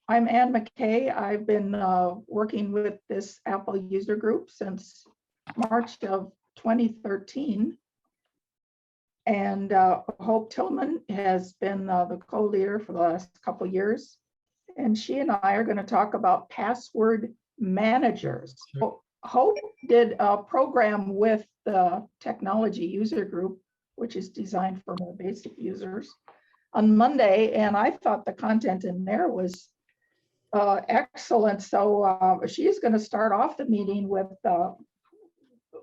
I'm Ann McKay. I've been working with this Apple user group since March of 2013. And Hope Tillman has been the co-leader for the last couple of years. And she and I are going to talk about password managers. So Hope did a program with the technology user group, which is designed for more basic users, on Monday. And I thought the content in there was excellent. So she's going to start off the meeting with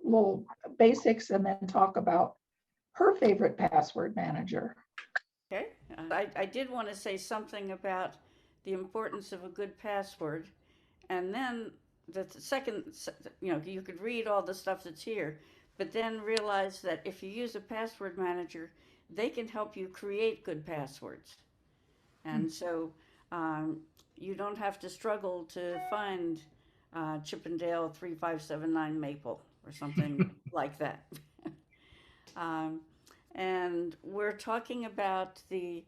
little basics and then talk about her favorite password manager. Okay, I did want to say something about the importance of a good password, and then the second, you could read all the stuff that's here, but then realize that if you use a password manager, they can help you create good passwords, and so um, you don't have to struggle to find Chippendale 3579 Maple or something like that. Um, and we're talking about the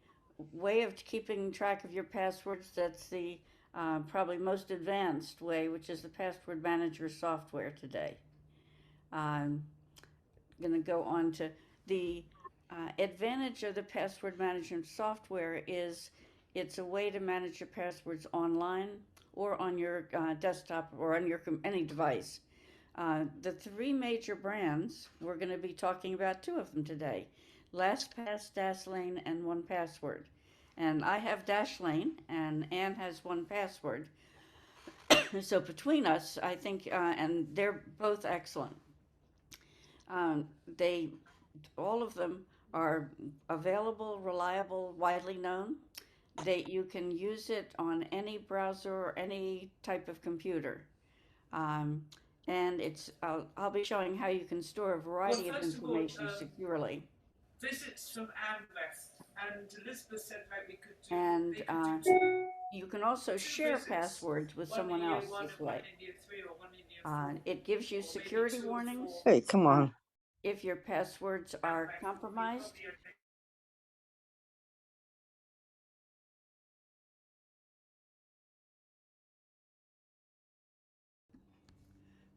way of keeping track of your passwords that's the probably most advanced way, which is the password manager software today. I'm going to go on to the advantage of the password management software is it's a way to manage your passwords online or on your desktop or on your any device. The three major brands, we're going to be talking about two of them today: LastPass, Dashlane, and 1Password. And I have Dashlane, and Anne has 1Password. So between us, I think, and they're both excellent. They, all of them are available, reliable, widely known. You can use it on any browser or any type of computer. Um, and I'll be showing how you can store a variety of information securely. Visits from Anne left, and Elizabeth said that we could do. And you can also share passwords with someone else this way. It gives you security warnings. Hey, come on. If your passwords are compromised.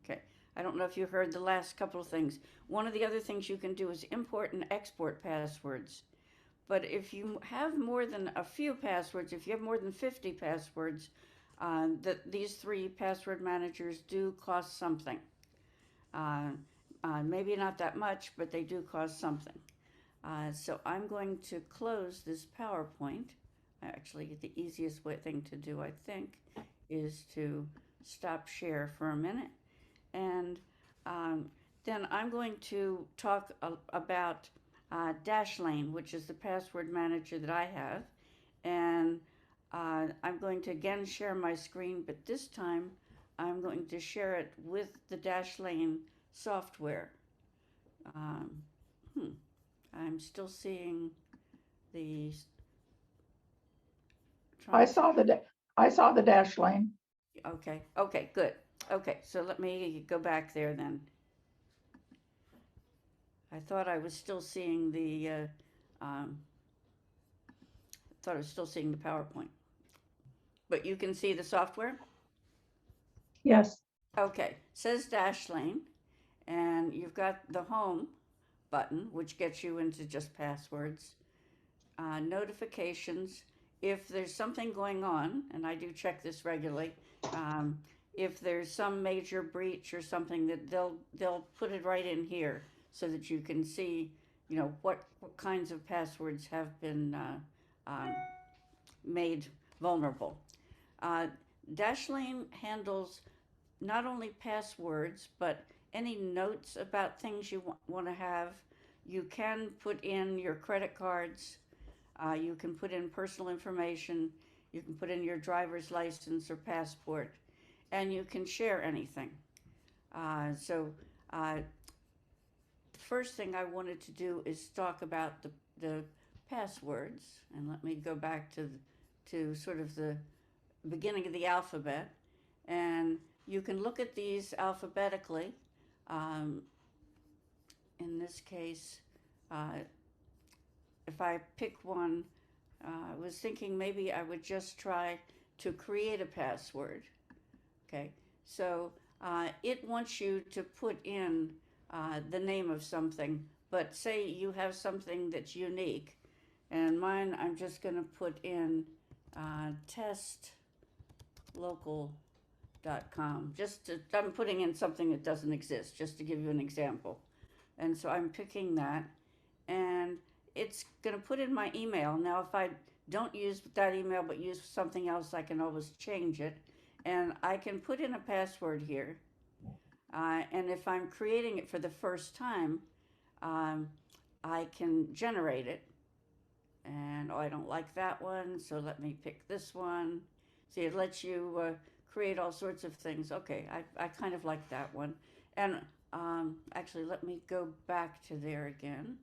Okay, I don't know if you heard the last couple of things. One of the other things you can do is import and export passwords. But if you have more than a few passwords, if you have more than 50 passwords, these three password managers do cost something. Uh, Maybe not that much, but they do cost something. So I'm going to close this PowerPoint. Actually, the easiest thing to do, I think, is to stop share for a minute. And then I'm going to talk about Dashlane, which is the password manager that I have. And I'm going to again share my screen, but this time I'm going to share it with the Dashlane software. Um, I'm still seeing the. I saw the Dashlane. Okay. Okay. Good. Okay. So let me go back there then. I thought I was still seeing the. Thought I was still seeing the PowerPoint. But you can see the software. Yes. Okay. It says Dashlane, and you've got the home button, which gets you into just passwords, notifications. If there's something going on, and I do check this regularly, if there's some major breach or something, that they'll put it right in here so that you can see, what kinds of passwords have been made vulnerable. Uh, Dashlane handles not only passwords, but any notes about things you want to have. You can put in your credit cards. You can put in personal information. You can put in your driver's license or passport. And you can share anything. The first thing I wanted to do is talk about the passwords. And let me go back to sort of the beginning of the alphabet. And you can look at these alphabetically. Um, in this case, if I pick one, I was thinking maybe I would just try to create a password. Okay, so it wants you to put in the name of something, but say you have something that's unique, and mine I'm just going to put in testlocal.com. I'm putting in something that doesn't exist, just to give you an example. And so I'm picking that, and it's going to put in my email. Now, if I don't use that email but use something else, I can always change it. And I can put in a password here. And if I'm creating it for the first time, I can generate it. And I don't like that one, so let me pick this one. See, it lets you create all sorts of things. Okay, I kind of like that one. And actually, let me go back to there again.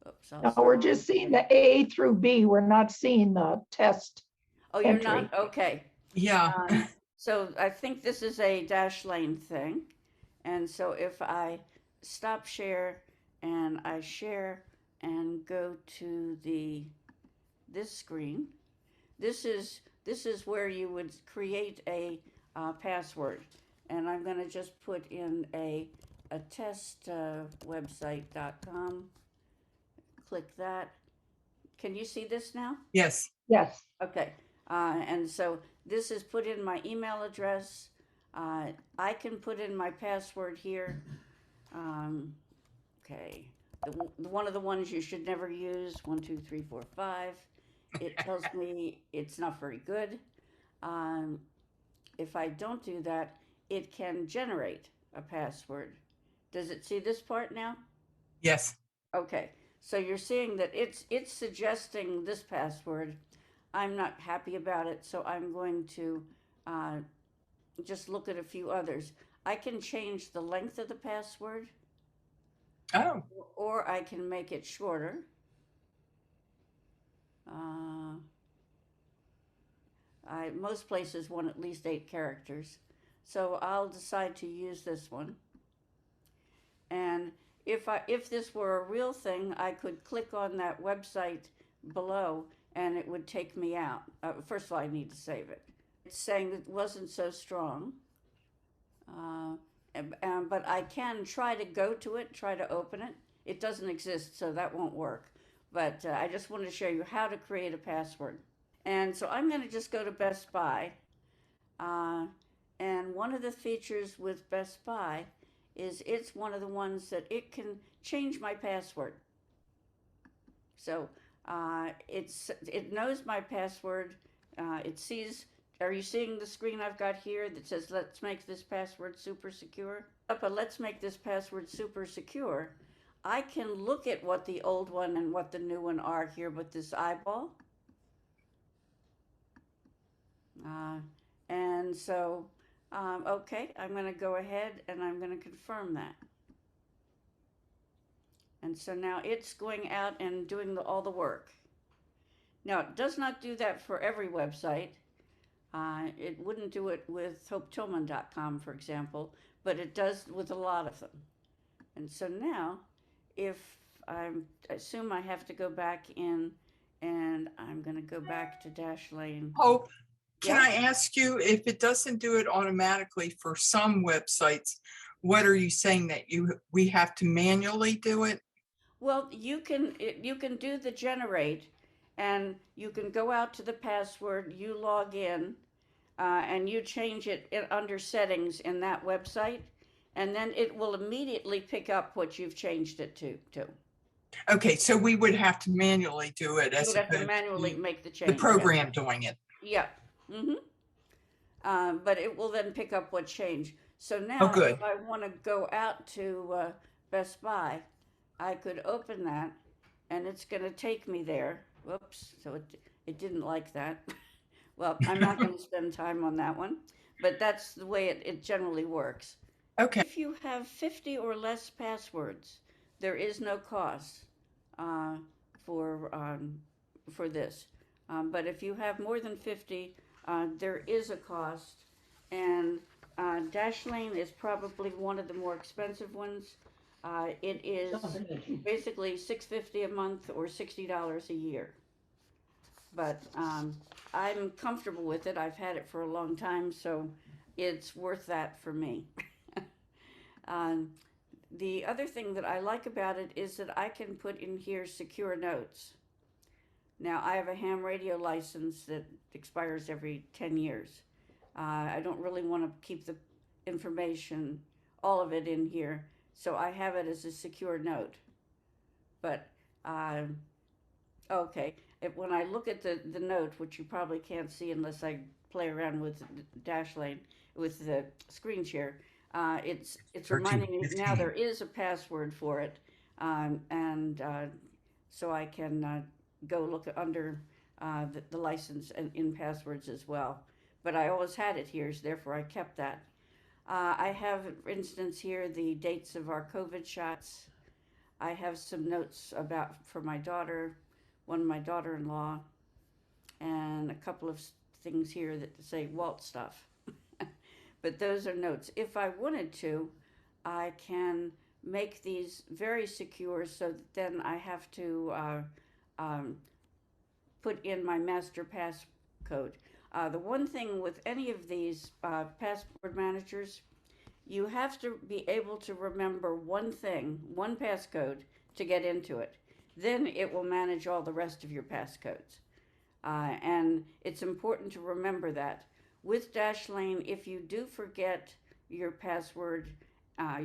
Oops, No, we're just seeing the A through B. We're not seeing the test. Oh, you're entry. not? Okay. Yeah. So I think this is a Dashlane thing. And so if I stop share and I share and go to this screen, this is where you would create a password. And I'm going to just put in a testwebsite.com. Click that. Can you see this now? Yes. Yes. Okay. And so this is put in my email address. I can put in my password here. Okay. One of the ones you should never use, 1, 2, 3, 4, 5. It tells me it's not very good. If I don't do that, it can generate a password. Does it see this part now? Yes. Okay. So you're seeing that it's suggesting this password. I'm not happy about it, so I'm going to just look at a few others. I can change the length of the password. Oh. Or I can make it shorter. Most places want at least 8 characters. So I'll decide to use this one. And if this were a real thing, I could click on that website below and it would take me out. First of all, I need to save it. It's saying it wasn't so strong. But I can try to go to it, try to open it. It doesn't exist, so that won't work. But I just wanted to show you how to create a password. And so I'm going to just go to Best Buy. And one of the features with Best Buy is it's one of the ones that it can change my password. So it knows my password. It sees, are you seeing the screen I've got here that says, let's make this password super secure? But let's make this password super secure. I can look at what the old one and what the new one are here with this eyeball. And so, okay, I'm going to go ahead and I'm going to confirm that. And so now it's going out and doing all the work. Now, it does not do that for every website. It wouldn't do it with hopetillman.com, for example, but it does with a lot of them. And so now, if I assume I have to go back in, and I'm going to go back to Dashlane. Oh, can Yeah. I ask you, if it doesn't do it automatically for some websites, what are you saying, that we have to manually do it? Well, you can do the generate, and you can go out to the password, you log in, and you change it under settings in that website, and then it will immediately pick up what you've changed it to. Okay, so we would have to manually do it You as would have to opposed manually to make the change. the program doing it. Yeah. But it will then pick up what changed. So now, Oh, good. if I want to go out to Best Buy, I could open that, and it's going to take me there. Whoops! So it didn't like that. Well, I'm not going to spend time on that one, but that's the way it generally works. Okay. If you have 50 or less passwords, there is no cost for this. But if you have more than 50, there is a cost, and Dashlane is probably one of the more expensive ones. It is basically $6.50 a month or $60 a year. but I'm comfortable with it. I've had it for a long time, so it's worth that for me. um, the other thing that I like about it is that I can put in here secure notes. Now, I have a ham radio license that expires every 10 years. I don't really want to keep the information, all of it in here, so I have it as a secure note. But, okay, when I look at the note, which you probably can't see unless I play around with Dashlane, with the screen share, it's reminding me now there is a password for it, and so I can go look under the license and in passwords as well. But I always had it here, so therefore I kept that. I have, for instance, here the dates of our COVID shots. I have some notes for my daughter, one of my daughter-in-law, and a couple of things here that say Walt stuff. But those are notes. If I wanted to, I can make these very secure so that then I have to put in my master passcode. The one thing with any of these password managers, you have to be able to remember one thing, one passcode to get into it. Then it will manage all the rest of your passcodes. And it's important to remember that. With Dashlane, if you do forget your password,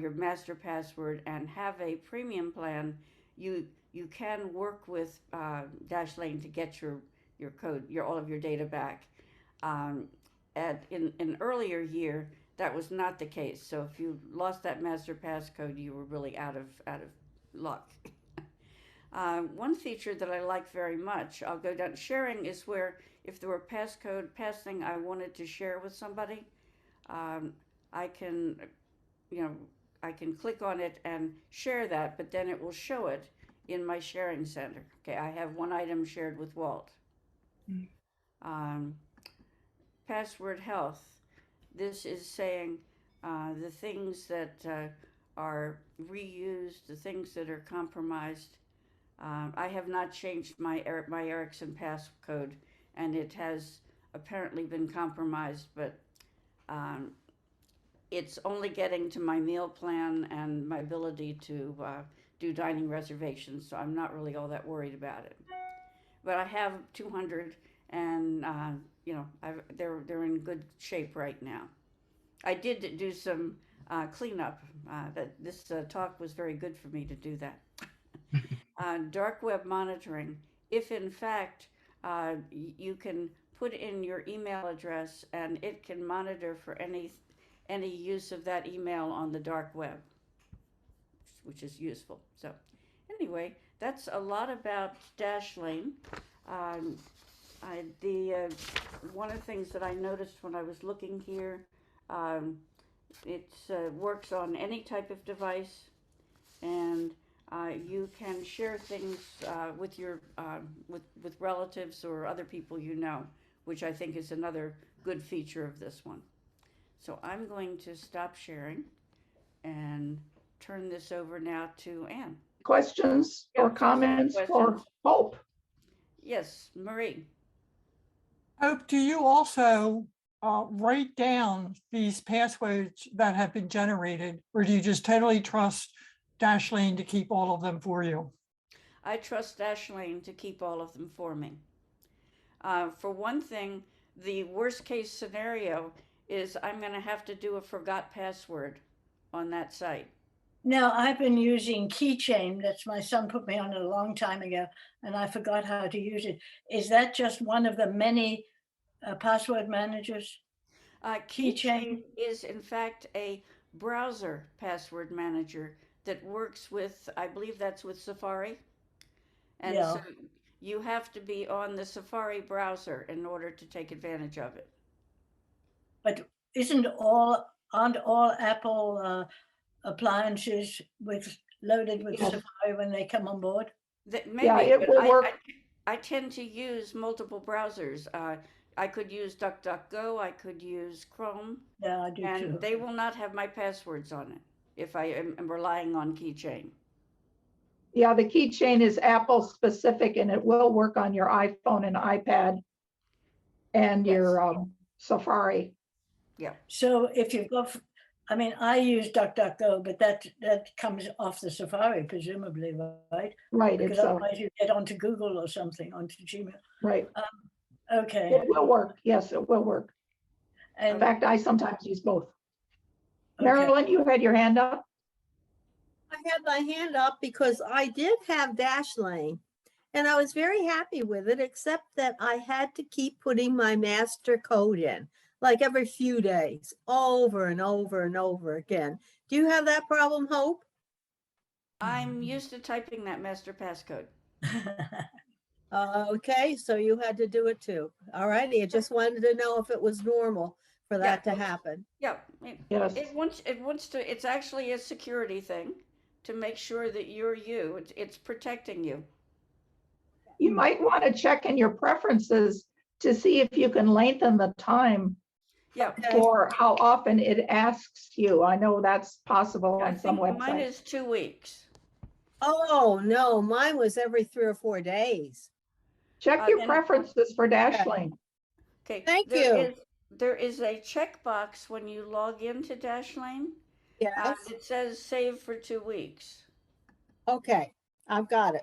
your master password, and have a premium plan, you can work with Dashlane to get your code, all of your data back. In an earlier year, that was not the case. So if you lost that master passcode, you were really out of luck. One feature that I like very much, I'll go down. Sharing is where if there were passthing I wanted to share with somebody, I can, I can click on it and share that, but then it will show it in my sharing center. Okay, I have one item shared with Walt. Password health. This is saying the things that are reused, the things that are compromised. I have not changed my Ericsson passcode, and it has apparently been compromised, but it's only getting to my meal plan and my ability to do dining reservations, so I'm not really all that worried about it. But I have 200, and they're in good shape right now. I did do some cleanup. This talk was very good for me to do that. Dark web monitoring. If in fact you can put in your email address and it can monitor for any use of that email on the dark web, which is useful. So anyway, that's a lot about Dashlane. One of the things that I noticed when I was looking here, it works on any type of device, and you can share things with your with relatives or other people you know, which I think is another good feature of this one. So I'm going to stop sharing and turn this over now to Anne. Questions or comments for Hope? Yes, Marie. Hope, do you also write down these passwords that have been generated, or do you just totally trust Dashlane to keep all of them for you? I trust Dashlane to keep all of them for me. For one thing, the worst case scenario is I'm going to have to do a forgot password on that site. Now, I've been using Keychain. That's my son put me on it a long time ago, and I forgot how to use it. Is that just one of the many password managers? Keychain is in fact a browser password manager that works with, I believe that's with Safari. And so you have to be on the Safari browser in order to take advantage of it. But aren't all Apple appliances loaded with Safari when they come on board? Maybe, yeah, it will work. I tend to use multiple browsers. I could use DuckDuckGo, I could use Chrome. Yeah, I do and too. They will not have my passwords on it if I am relying on Keychain. Yeah, the keychain is Apple specific and it will work on your iPhone and iPad and your Safari. So if you go, I mean, I use DuckDuckGo, but that comes off the Safari presumably, right? Right, Because it's otherwise you get onto Google or something, onto Gmail. right. Okay. It will work. Yes, it will work. In And fact, I sometimes use both. okay. Marilyn, you had your hand up? I had my hand up because I did have Dashlane and I was very happy with it, except that I had to keep putting my master code in like every few days, over and over and over again. Do you have that problem, Hope? I'm used to typing that master passcode. Okay, so you had to do it too. All righty, I just wanted to know if it was normal for that to happen. Yeah, Yes. it wants to, it's actually a security thing to make sure that you're you. It's protecting you. You might want to check in your preferences to see if you can lengthen the time Yeah. Okay. for how often it asks you. I know that's possible I on some think mine websites. is 2 weeks. Oh, no, mine was every 3 or 4 days. Check your then- preferences for Dashlane. Okay. Thank you. There is a checkbox when you log into Dashlane. Yes, It says save for 2 weeks. okay, I've got it.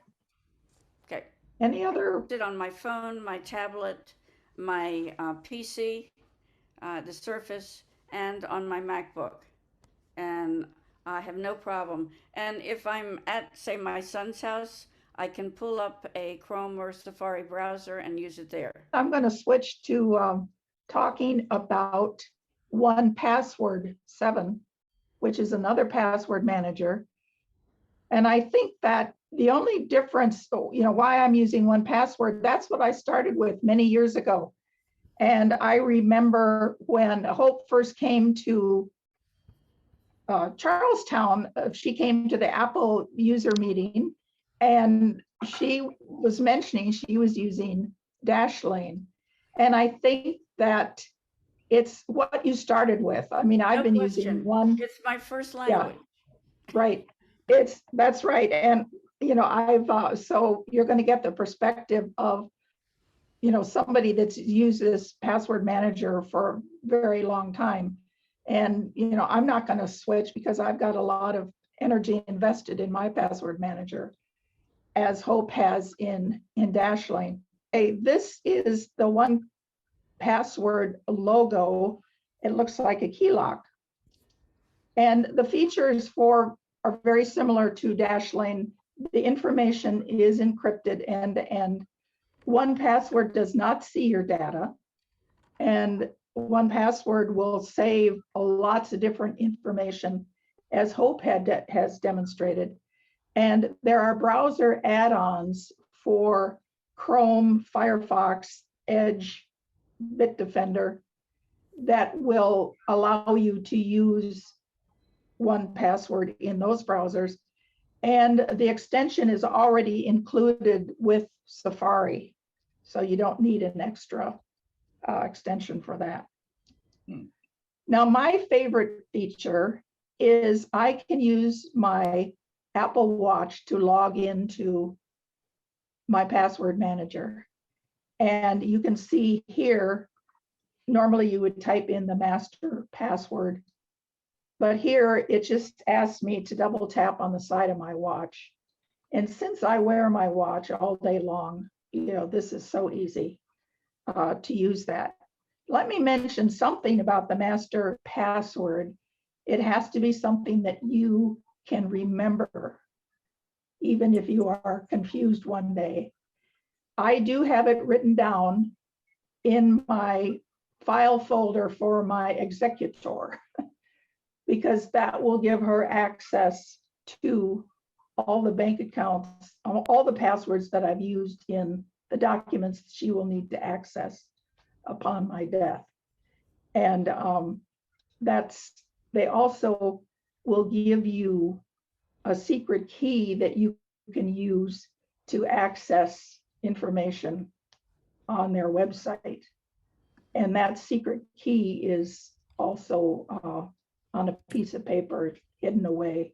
Okay. Any other? It on my phone, my tablet, my PC, the Surface, and on my MacBook. And I have no problem. And if I'm at, say, my son's house, I can pull up a Chrome or Safari browser and use it there. I'm going to switch to talking about 1Password 7, which is another password manager. And I think that the only difference, why I'm using 1Password, that's what I started with many years ago. And I remember when Hope first came to Charlestown, she came to the Apple user meeting and she was mentioning she was using Dashlane. And I think that it's what you started with. I mean, I've No been question. using one. It's my first language. Right. That's right. And, so you're going to get the perspective of, somebody that's used this password manager for a very long time. And, I'm not going to switch because I've got a lot of energy invested in my password manager, as Hope has in Dashlane. Hey, this is the 1Password logo. It looks like a key lock. And the features are very similar to Dashlane. The information is encrypted end to end. 1Password does not see your data. And 1Password will save lots of different information, as Hope has demonstrated. And there are browser add-ons for Chrome, Firefox, Edge, Bitdefender that will allow you to use 1Password in those browsers. And the extension is already included with Safari. So you don't need an extra extension for that. Now, my favorite feature is I can use my Apple Watch to log into my password manager. And you can see here, normally you would type in the master password, but here it just asks me to double tap on the side of my watch. And since I wear my watch all day long, this is so easy to use that. Let me mention something about the master password. It has to be something that you can remember, even if you are confused one day. I do have it written down in my file folder for my executor, because that will give her access to all the bank accounts, all the passwords that I've used in the documents she will need to access upon my death. And they also will give you a secret key that you can use to access information on their website. And that secret key is also on a piece of paper hidden away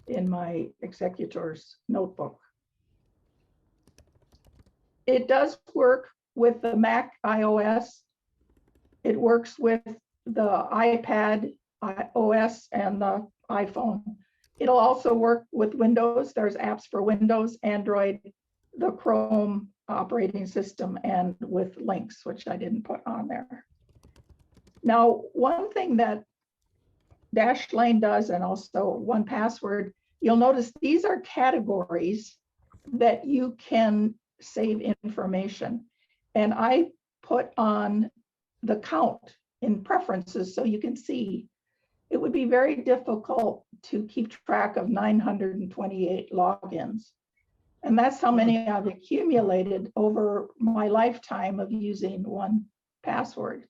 in my executor's notebook. It does work with the Mac iOS. It works with the iPad OS and the iPhone. It'll also work with Windows. There's apps for Windows, Android, the Chrome operating system, and with links, which I didn't put on there. Now, one thing that Dashlane does, and also 1Password, you'll notice these are categories that you can save information. And I put on the count in preferences so you can see it would be very difficult to keep track of 928 logins. And that's how many I've accumulated over my lifetime of using 1Password.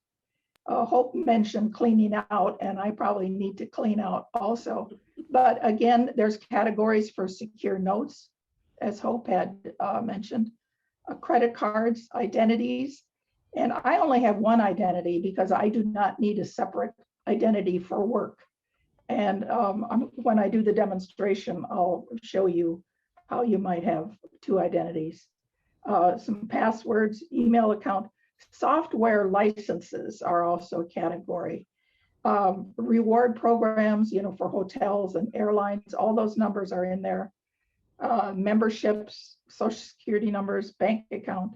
Hope mentioned cleaning out, and I probably need to clean out also. But again, there's categories for secure notes, as Hope had mentioned, credit cards, identities. And I only have one identity because I do not need a separate identity for work. And when I do the demonstration, I'll show you how you might have two identities. Some passwords, email account, software licenses are also a category. Reward programs, for hotels and airlines, all those numbers are in there. Memberships, social security numbers, bank account.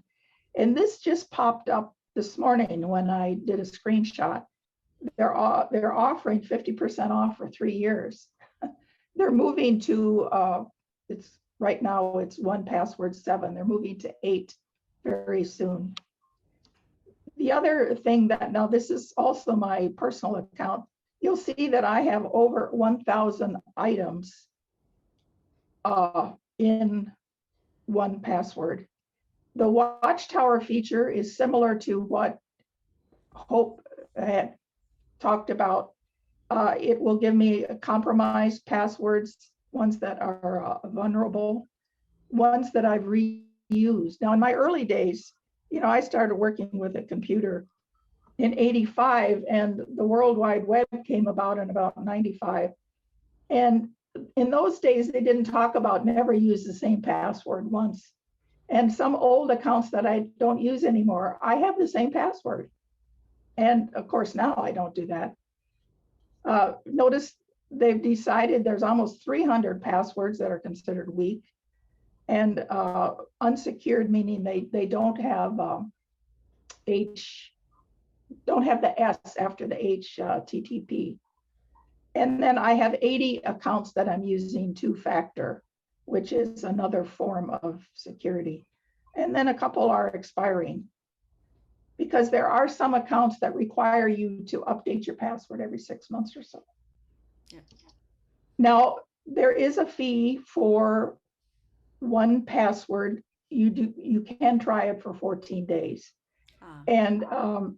And this just popped up this morning when I did a screenshot. They're offering 50% off for 3 years. They're moving to, right now it's 1Password 7. They're moving to 8 very soon. The other thing that, now this is also my personal account, you'll see that I have over 1,000 items in 1Password. The Watchtower feature is similar to what Hope had talked about. It will give me compromised passwords, ones that are vulnerable, ones that I've reused. Now, in my early days, I started working with a computer in '85, and the World Wide Web came about in about '95. And in those days, they didn't talk about never use the same password once. And some old accounts that I don't use anymore, I have the same password. And of course, now I don't do that. Notice they've decided there's almost 300 passwords that are considered weak, and unsecured, meaning they don't have don't have the S after the HTTP. And then I have 80 accounts that I'm using 2-factor, which is another form of security. And then a couple are expiring, because there are some accounts that require you to update your password every 6 months or so. Yeah. Now, there is a fee for 1Password. You can try it for 14 days. And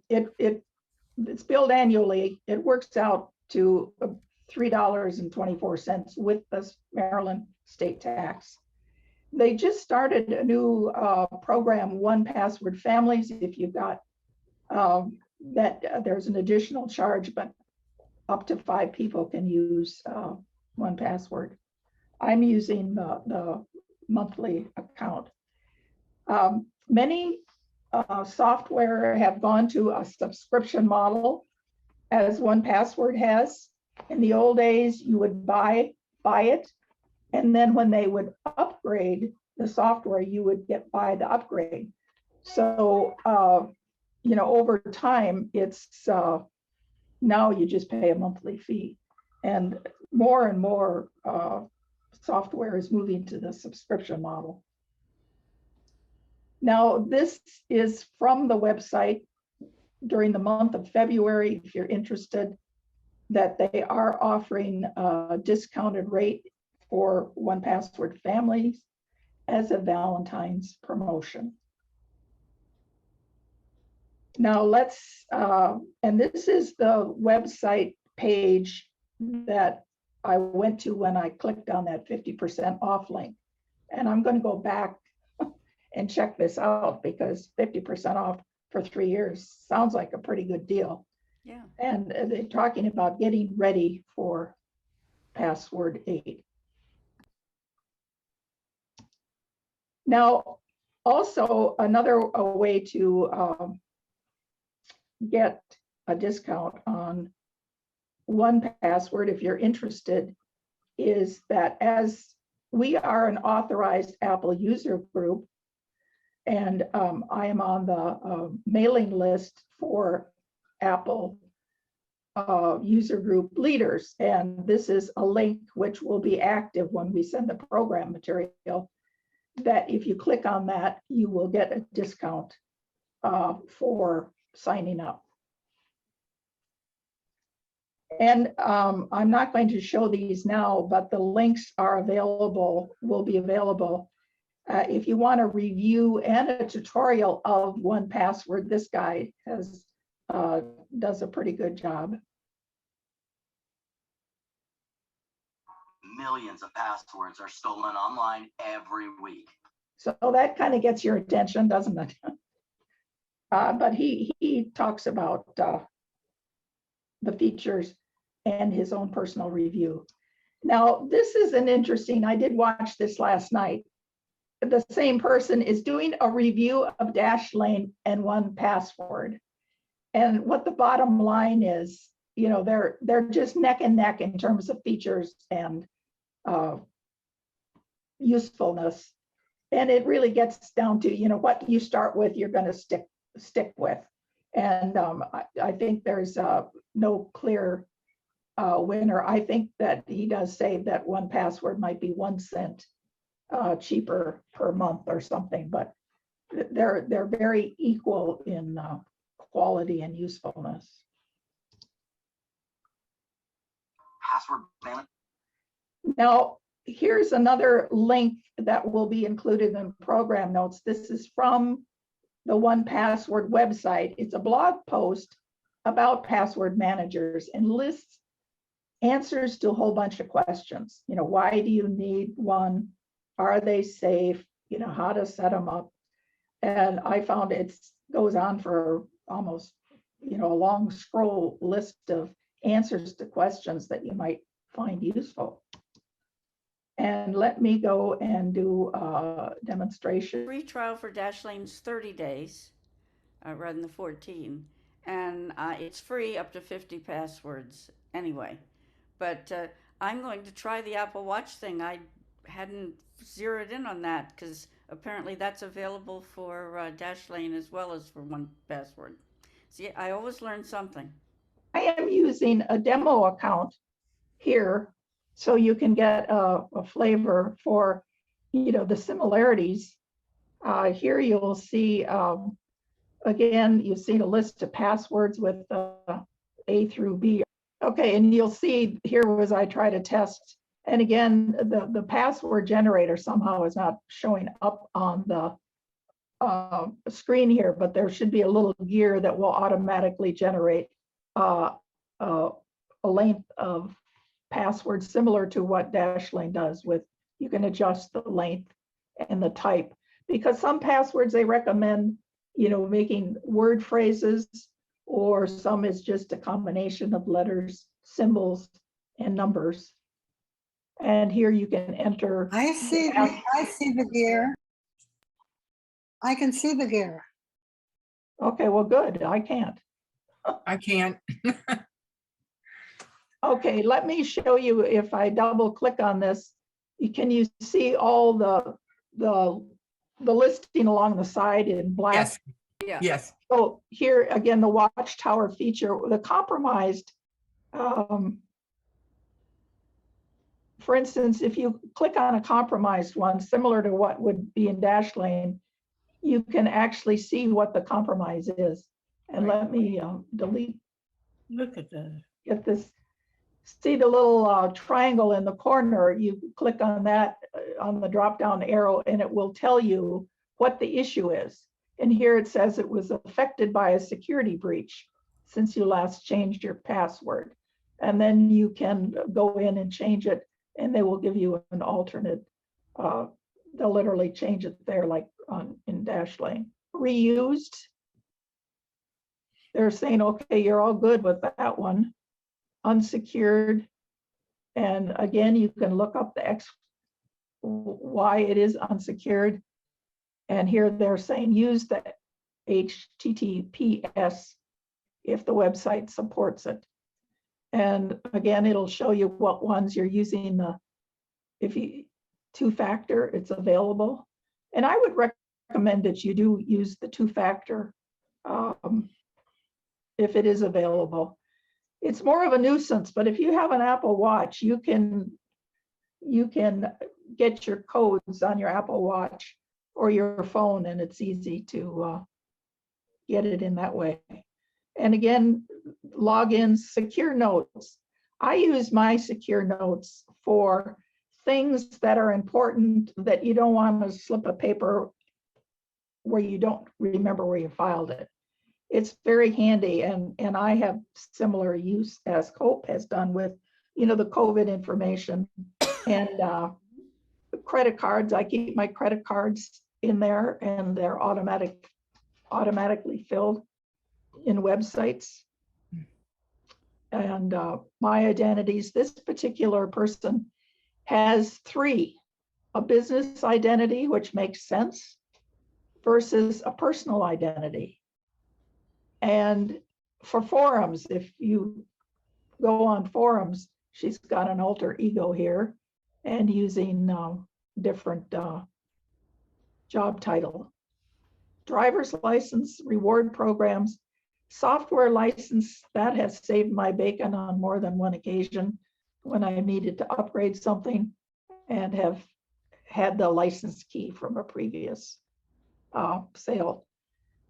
it's billed annually. It works out to $3.24 with the Maryland state tax. They just started a new program, 1Password Families. If you've got that, there's an additional charge, but up to 5 people can use 1Password. I'm using the monthly account. Many software have gone to a subscription model, as 1Password has. In the old days, you would buy it, and then when they would upgrade the software, you would buy the upgrade. So, over time, it's now you just pay a monthly fee, and more software is moving to the subscription model. Now, this is from the website during the month of February, if you're interested, that they are offering a discounted rate for 1Password Families as a Valentine's promotion. Now let's, and this is the website page that I went to when I clicked on that 50% off link. And I'm going to go back and check this out, because 50% off for 3 years sounds like a pretty good deal. Yeah. And they're talking about getting ready for Password 8. Now, also another way to get a discount on 1Password, if you're interested, is that as we are an authorized Apple user group, and I am on the mailing list for Apple user group leaders. And this is a link which will be active when we send the program material, that if you click on that, you will get a discount for signing up. And I'm not going to show these now, but the links are available, will be available. If you want a review and a tutorial of 1Password, this guide has does a pretty good job. Millions of passwords are stolen online every week. So that kind of gets your attention, doesn't it? But he talks about the features and his own personal review. Now, this is an interesting, I did watch this last night. The same person is doing a review of Dashlane and 1Password. And what the bottom line is, you know, they're just neck and neck in terms of features and usefulness. And it really gets down to, you know, what you start with, you're going to stick with. And I think there's no clear winner. I think that he does say that 1Password might be 1 cent cheaper per month or something, but they're very equal in quality and usefulness. Password management. Now, here's another link that will be included in program notes. This is from the 1Password website. It's a blog post about password managers and lists answers to a whole bunch of questions. You know, why do you need one? Are they safe? You know, how to set them up. And I found it goes on for almost, you know, a long scroll list of answers to questions that you might find useful. And let me go and do a demonstration. Free trial for Dashlane's 30 days, rather than the 14. And it's free up to 50 passwords anyway. But I'm going to try the Apple Watch thing. I hadn't zeroed in on that because apparently that's available for Dashlane as well as for 1Password. See, I always learn something. I am using a demo account here so you can get a flavor for, you know, the similarities. Here you'll see, again, you see a list of passwords with A through B. Okay, and you'll see here was I try to test. And again, the password generator somehow is not showing up on the screen here, but there should be a little gear that will automatically generate a length of passwords similar to what Dashlane does with, you can adjust the length and the type, because some passwords they recommend, you know, making word phrases, or some is just a combination of letters, symbols, and numbers. And here you can enter. I see the gear. I can see the gear. Okay, well, good. I can't. I can't. Okay, let me show you. If I double click on this, can you see all the listing along the side in black? Yes. Yeah. Yes. So here again, the Watchtower feature, the compromised. For instance, if you click on a compromised one, similar to what would be in Dashlane, you can actually see what the compromise is. And let me delete. Look at that. Get this. See the little triangle in the corner, you click on that on the drop down arrow and it will tell you what the issue is. And here it says it was affected by a security breach since you last changed your password. And then you can go in and change it and they will give you an alternate. They'll literally change it there like in Dashlane. Reused. They're saying, okay, you're all good with that one. Unsecured, and again you can look up the why it is unsecured, And here they're saying use the HTTPS if the website supports it. And again, it'll show you what ones you're using. If you two-factor, it's available. And I would recommend that you do use the two-factor if it is available. It's more of a nuisance, but if you have an Apple Watch, you can get your codes on your Apple Watch or your phone, and it's easy to get it in that way. And again, logins, secure notes. I use my secure notes for things that are important that you don't want to slip a paper where you don't remember where you filed it. It's very handy, and I have similar use as Cope has done with, the COVID information and credit cards. I keep my credit cards in there, and they're automatically filled in websites. And my identities, this particular person has 3, a business identity, which makes sense, versus a personal identity. And for forums, if you go on forums, she's got an alter ego here and using different job title. Driver's license, reward programs, software license, that has saved my bacon on more than one occasion when I needed to upgrade something and have had the license key from a previous sale.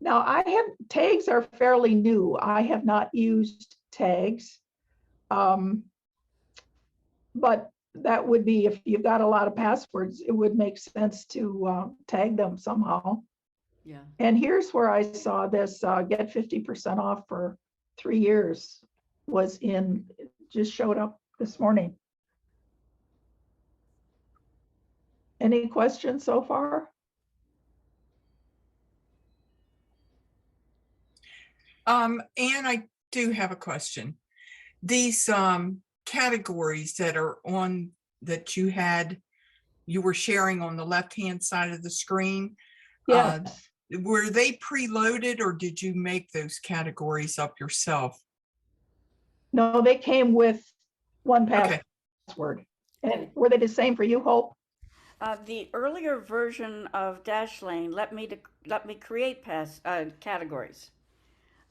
Now, tags are fairly new. I have not used tags, but that would be, if you've got a lot of passwords, it would make sense to tag them somehow. Yeah. And here's where I saw this get 50% off for 3 years just showed up this morning. Any questions so far? Anne, I do have a question. These categories that are on that you were sharing on the left-hand side of the screen, Yes. were they preloaded or did you make those categories up yourself? No, they came with one Okay. password. And were they the same for you, Hope? The earlier version of Dashlane let me create categories.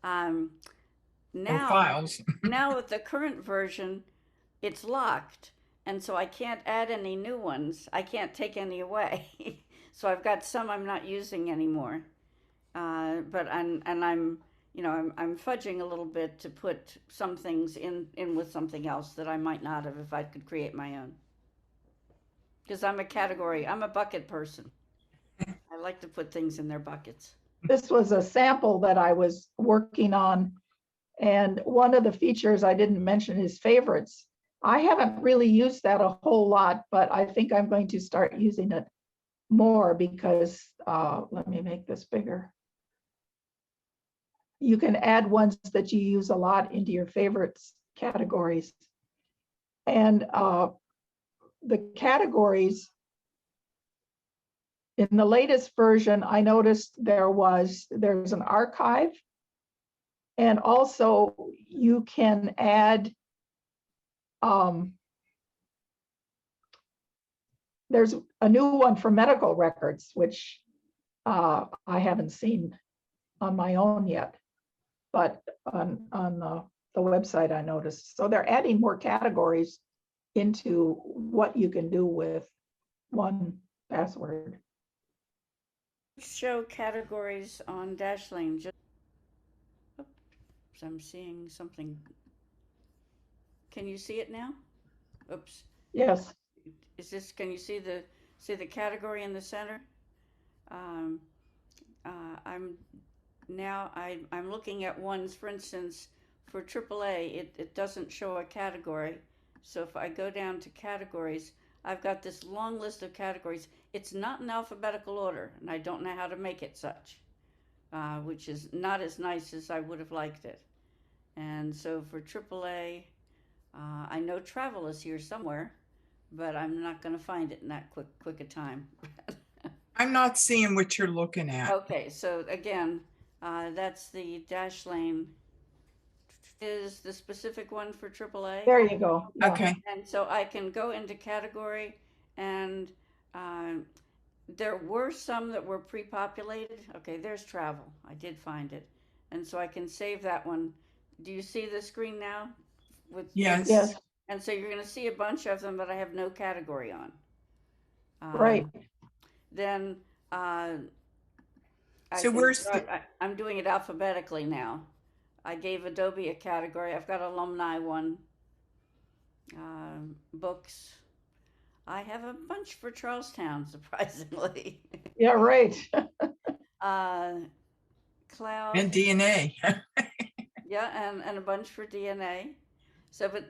Or Now, files. now with the current version, it's locked, and so I can't add any new ones. I can't take any away. So I've got some I'm not using anymore. But I'm fudging a little bit to put some things in with something else that I might not have if I could create my own. Because I'm a bucket person. I like to put things in their buckets. This was a sample that I was working on. And one of the features I didn't mention is favorites. I haven't really used that a whole lot, but I think I'm going to start using it more because, let me make this bigger. You can add ones that you use a lot into your favorites categories. And the categories, in the latest version, I noticed there's an archive, and also you can add, there's a new one for medical records, which I haven't seen on my own yet, but on the website I noticed. So they're adding more categories into what you can do with one password. Show categories on Dashlane. Oops, I'm seeing something. Can you see it now? Oops. Yes. Can you see the category in the center? I'm looking at ones, for instance, for AAA, it doesn't show a category. So if I go down to categories, I've got this long list of categories. It's not in alphabetical order, and I don't know how to make it such, which is not as nice as I would have liked it. And so for AAA, I know travel is here somewhere, but I'm not going to find it in that quick a time. I'm not seeing what you're looking at. Okay, so again, that's the Dashlane is the specific one for AAA. There you go. Yeah. Okay, And so I can go into category and there were some that were pre-populated. Okay, there's travel. I did find it. And so I can save that one. Do you see the screen now? yes. Yes, And so you're going to see a bunch of them that I have no category on. right. Then So where's I'm doing it alphabetically now. I gave Adobe a category. I've got alumni one. Books. I have a bunch for Charlestown, surprisingly. Yeah, right. Cloud. And DNA. Yeah, and a bunch for DNA. So, but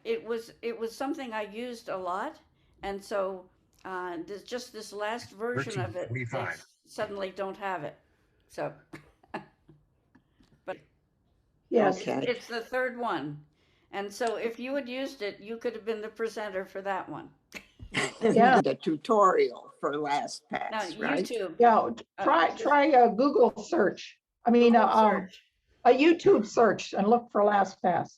it was something I used a lot, and so this last version of it, they suddenly don't have it. So, but Yes. it's the third one, and so if you had used it, you could have been the presenter for that one. Yeah. The tutorial for LastPass, Now right? YouTube. Yeah, try a Google search. I mean, Google search. a YouTube search and look for LastPass.